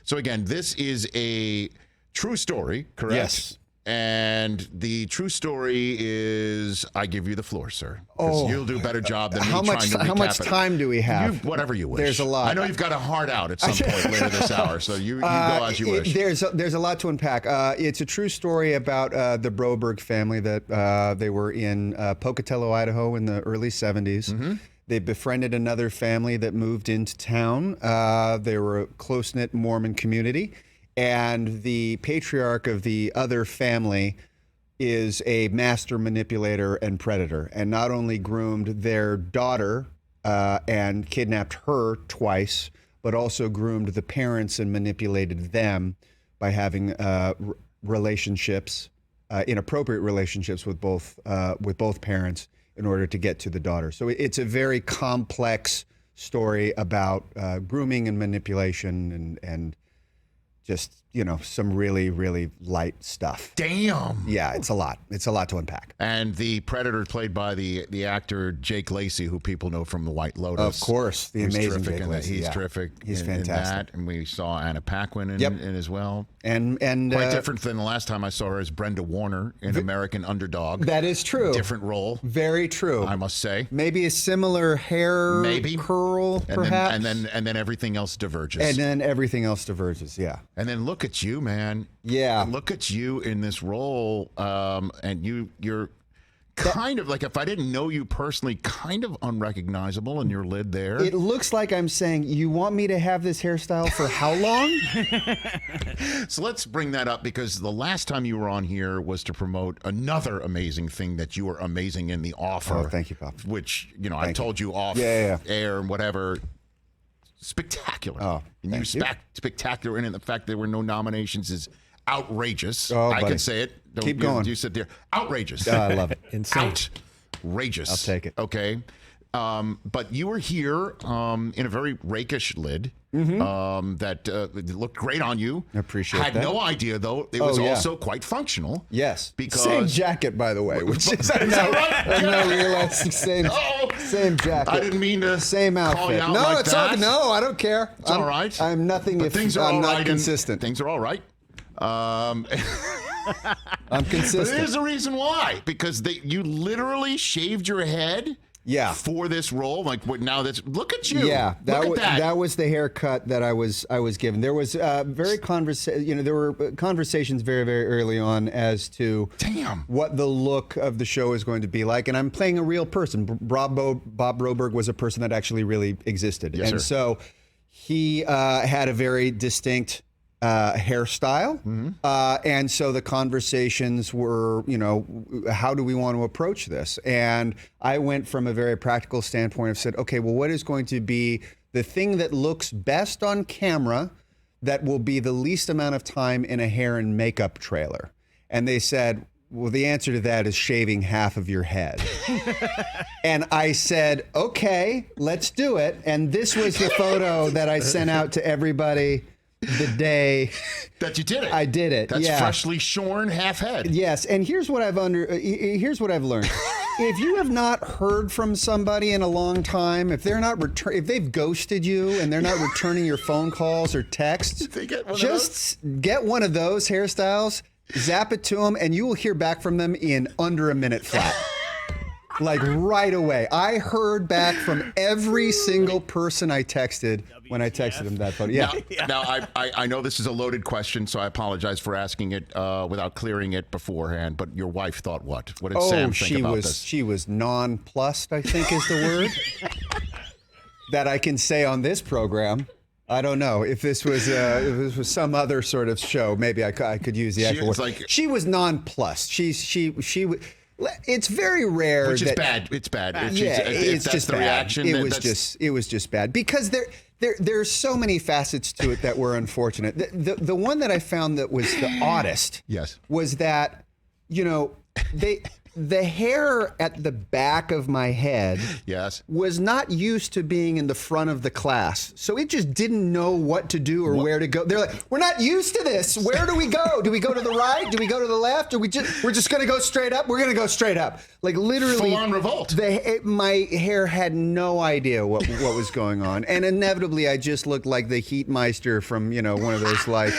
So again, this is a true story, correct? Yes. And the true story is, I give you the floor, sir. Because you'll do a better job than me trying to recap it. How much time do we have? Whatever you wish. There's a lot. I know you've got a heart out at some point later this hour, so you go as you wish. There's a lot to unpack. It's a true story about the Broberg family that they were in Pocatello, Idaho in the early 70s. Mm-hmm. They befriended another family that moved into town. They were a close-knit Mormon community. And the patriarch of the other family is a master manipulator and predator, and not only groomed their daughter and kidnapped her twice, but also groomed the parents and manipulated them by having relationships, inappropriate relationships with both parents in order to get to the daughter. So it's a very complex story about grooming and manipulation and just, some really, really light stuff. Damn. Yeah, it's a lot. It's a lot to unpack. And the predator played by the actor Jake Lacey, who people know from The White Lotus. Of course, the amazing Jake Lacey. He's terrific. He's fantastic. fantastic. And we saw Anna Paquin in as well. And quite different than the last time I saw her as Brenda Warner in American Underdog. That is true. Different role. Very true. I must say. Maybe a similar hair curl, perhaps. And then everything else diverges. Yeah. And then look at you, man. Yeah. Look at you in this role. And you're kind of like, if I didn't know you personally, kind of unrecognizable in your lid there. It looks like I'm saying, you want me to have this hairstyle for how long? So let's bring that up, because the last time you were on here was to promote another amazing thing that you were amazing in, The Offer. Oh, thank you, Pop. Which, I told you off air and whatever. Spectacular. Oh, and you spectacular in it. The fact there were no nominations is outrageous. Oh, I can say it. Keep going. You sit there. Outrageous. I love it. Insane. Outrageous. I'll take it. Okay. But you were here in a very rakish lid that looked great on you. I appreciate that. Had no idea, though. It was also quite functional. Yes. Because same jacket, by the way. Which is that right? I'm now realizing same jacket. I didn't mean to same outfit. call you out no, like it's that. all, no, I don't care. It's all right. I'm nothing but if things are I'm all not right consistent. Things are all right. I'm consistent. But there's a reason why. Because you literally shaved your head for this role. Like, what now? Look at you. Yeah, that was the haircut that I was given. There was there were conversations very, very early on as to what the look of the show is going to be like, and I'm playing a real person. Bob Broberg was a person that actually really existed, yes, and sir. so he had a very distinct hairstyle. And so the conversations were, how do we want to approach this? And I went from a very practical standpoint of said, okay, well, what is going to be the thing that looks best on camera that will be the least amount of time in a hair and makeup trailer? And they said, well, the answer to that is shaving half of your head. And I said, okay, let's do it. And this was the photo that I sent out to everybody the day that you did it. I did it. That's freshly shorn half head. Yes, and here's what I've learned. If you have not heard from somebody in a long time, if they've ghosted you and they're not returning your phone calls or texts, get one of those hairstyles, zap it to them, and you will hear back from them in under a minute flat. Like right away. I heard back from every single person I texted when I texted them that photo. Yeah. Now I know this is a loaded question, so I apologize for asking it without clearing it beforehand, but your wife thought what? What did Sam think about this? She was nonplussed, I think is the word, that I can say on this program. I don't know if this was some other sort of show. Maybe I could use the actual word. She was nonplussed. It's very rare. Which is bad. It's bad. It's just the reaction. It was just bad because there's so many facets to it that were unfortunate. The one that I found that was the oddest. Yes. Was that the hair at the back of my head Yes. was not used to being in the front of the class. So it just didn't know what to do or where to go. They're like, we're not used to this. Where do we go? Do we go to the right? Do we go to the left? Or we're just going to go straight up? We're going to go straight up. Like literally. Full-on revolt. My hair had no idea what was going on. And inevitably I just looked like the Heatmeister from, one of those like...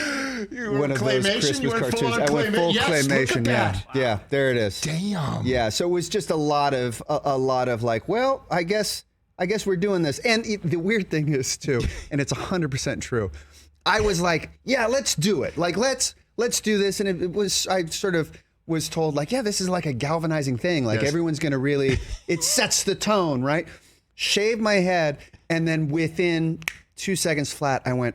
one of those Christmas cartoons. I went full claymation. Yeah, there it is. Damn. Yeah, so it was just a lot of like, well, I guess we're doing this. And the weird thing is too, and it's 100% true. I was like, yeah, let's do it. Like let's do this. And I sort of was told like, yeah, this is like a galvanizing thing. Like everyone's gonna really, it sets the tone, right? Shave my head, and then within 2 seconds flat, I went,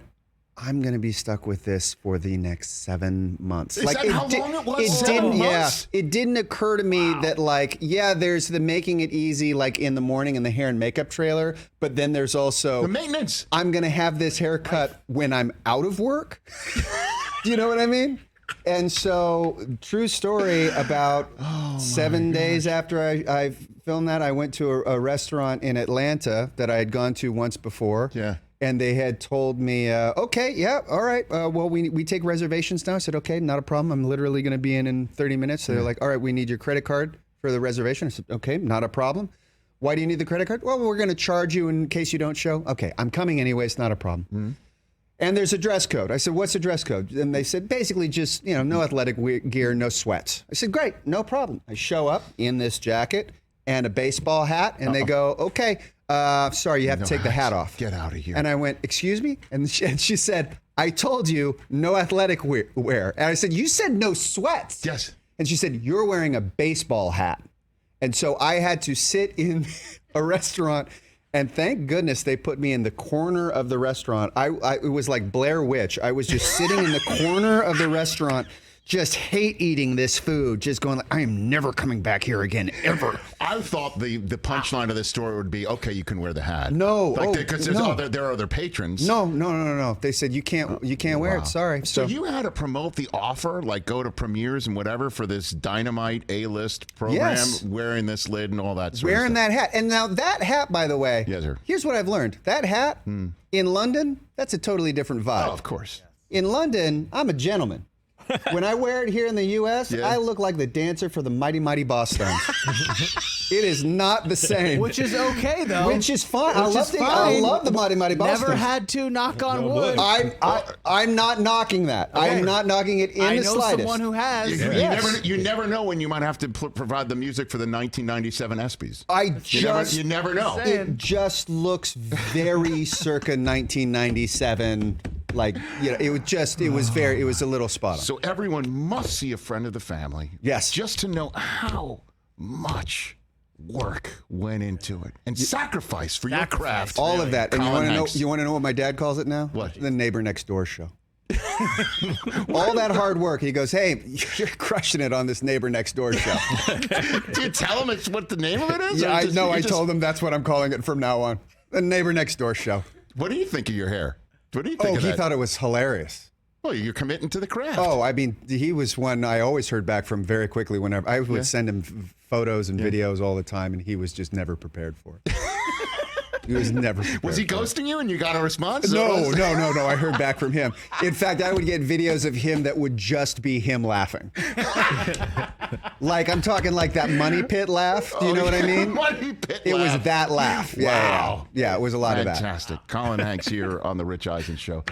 I'm going to be stuck with this for the next 7 months. Is that how long it was? 7 months? It didn't occur to me that like, there's the making it easy like in the morning in the hair and makeup trailer, but then there's also the maintenance. I'm going to have this haircut when I'm out of work. Do you know what I mean? And so, true story, about 7 days after I filmed that, I went to a restaurant in Atlanta that I had gone to once before. Yeah. And they had told me, okay, yeah, all right. Well, we take reservations now. I said, okay, not a problem. I'm literally going to be in 30 minutes. So they're like, all right, we need your credit card for the reservation. I said, okay, not a problem. Why do you need the credit card? Well, we're going to charge you in case you don't show. Okay, I'm coming anyways, not a problem. Mm-hmm. And there's a dress code. I said, what's the dress code? And they said, basically just, no athletic gear, no sweats. I said, great, no problem. I show up in this jacket and a baseball hat, and they go, okay, sorry, you have to take the hat off. Get out of here. And I went, excuse me? And she said, I told you no athletic wear. And I said, you said no sweats. Yes. And she said, you're wearing a baseball hat. And so I had to sit in a restaurant, and thank goodness they put me in the corner of the restaurant. It was like Blair Witch. I was just sitting in the corner of the restaurant, just hate eating this food, just going like, I am never coming back here again, ever. I thought the punchline of this story would be, okay, you can wear the hat. No. Because there are other patrons. No. They said, you can't wear it, sorry. So you had to promote the offer, like go to premieres and whatever for this Dynamite A-list program, wearing this lid and all that sort wearing of stuff. that hat. And now that hat, by the way, yes, sir. Here's what I've learned. That hat in London, that's a totally different vibe. Oh, of course. In London, I'm a gentleman. When I wear it here in the U.S., I look like the dancer for the Mighty Mighty Boss Stones. It is not the same. Which is okay, though. Which is fine. I love the Mighty Mighty Boss Stones. Never had to, knock on wood. I'm not knocking that. Okay. I'm not knocking it in the slightest. I know someone who has. You never know when you might have to provide the music for the 1997 ESPYs. You never know. It just looks very circa 1997. Like, it was a little spot on. So everyone must see a friend of the family. Yes. Just to know how much work went into it and sacrifice for your craft. All of that. And you want to know what my dad calls it now? What? The neighbor next door show. All that hard work. He goes, hey, you're crushing it on this neighbor next door show. Do you tell him it's what the name of it is? Yeah, I told him that's what I'm calling it from now on. The neighbor next door show. What do you think of your hair? What do you think of that? He thought it was hilarious. Well, you're committing to the craft. Oh, I mean, he was one I always heard back from very quickly whenever I would send him photos and videos all the time, and he was just never prepared for it. He was never prepared. Was he ghosting you and you got a response? No. I heard back from him. In fact, I would get videos of him that would just be him laughing. Like, I'm talking like that money pit laugh. Do you know what I mean? Money pit laugh. It was that laugh. Wow. Yeah, it was a lot of that. Fantastic. Colin Hanks here on The Rich Eisen Show.